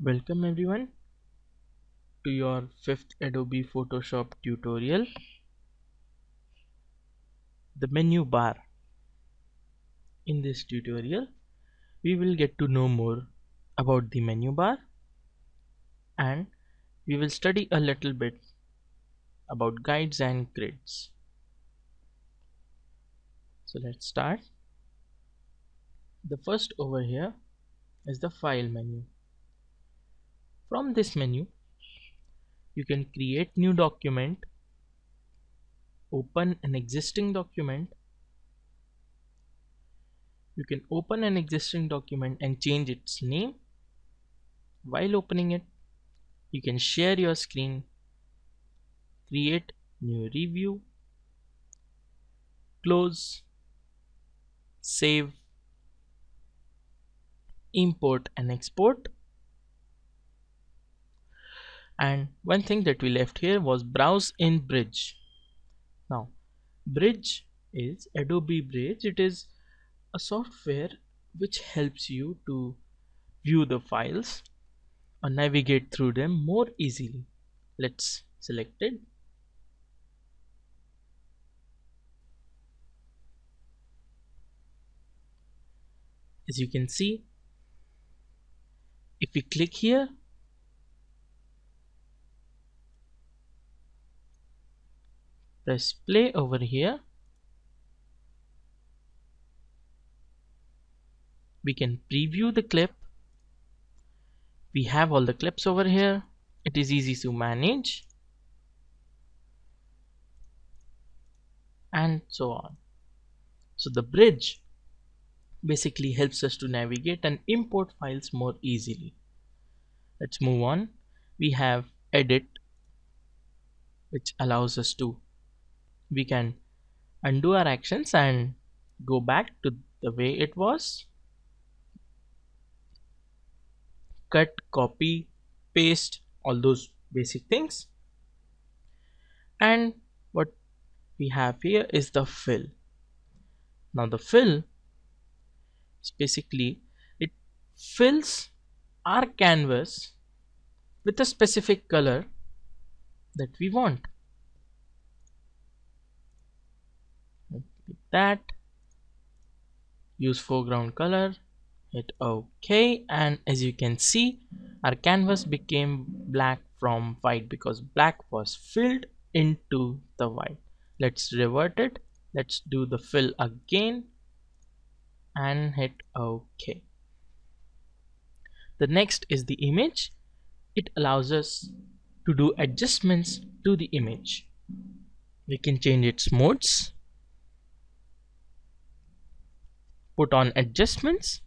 Welcome everyone to your fifth Adobe Photoshop tutorial, the menu bar. In this tutorial, we will get to know more about the menu bar and we will study a little bit about guides and grids. So let's start. The first over here is the file menu. From this menu, you can create new document, open an existing document. You can open an existing document and change its name. While opening it, you can share your screen, create new review, close, save, import and export. And one thing that we left here was browse in Bridge. Now Bridge is Adobe Bridge. It is a software which helps you to view the files or navigate through them more easily. Let's select it. As you can see, if we click here, press play over here, we can preview the clip. We have all the clips over here. It is easy to manage and so on. So the bridge basically helps us to navigate and import files more easily. Let's move on. We have edit, which allows us to, we can undo our actions and go back to the way it was. Cut, copy, paste, all those basic things. And what we have here is the fill. Now the fill is basically, it fills our canvas with a specific color that we want. Like that. Use foreground color, hit OK, and as you can see, our canvas became black from white because black was filled into the white. Let's revert it. Let's do the fill again and hit OK. The next is the image. It allows us to do adjustments to the image. We can change its modes, put on adjustments,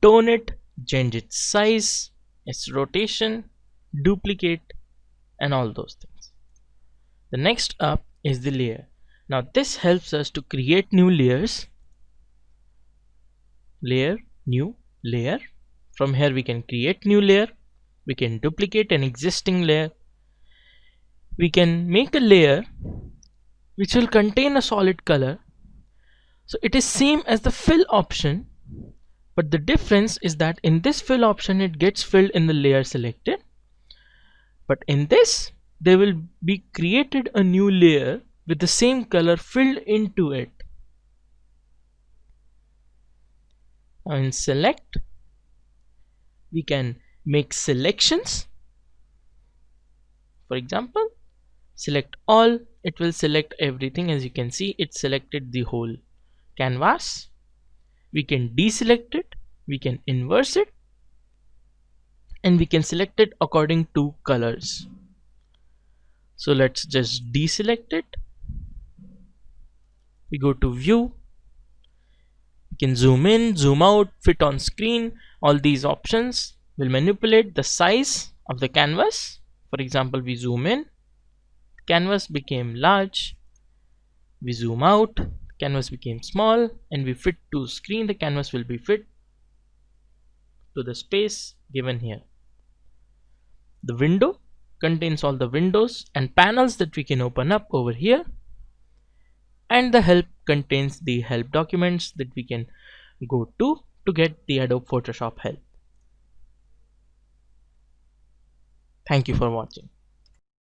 tone it, change its size, its rotation, duplicate, and all those things. The next up is the layer. Now this helps us to create new layers. Layer, new, layer. From here we can create new layer. We can duplicate an existing layer. We can make a layer which will contain a solid color. So it is same as the fill option, but the difference is that in this fill option it gets filled in the layer selected, but in this there will be created a new layer with the same color filled into it. Now in select, we can make selections. For example, select all, it will select everything. As you can see, it selected the whole canvas. We can deselect it, we can inverse it, and we can select it according to colors. So let's just deselect it. We go to view. We can zoom in, zoom out, fit on screen. All these options will manipulate the size of the canvas. For example, we zoom in, canvas became large. We zoom out, canvas became small, and we fit to screen, the canvas will be fit to the space given here. The window contains all the windows and panels that we can open up over here, and the help contains the help documents that we can go to get the Adobe Photoshop help. Thank you for watching.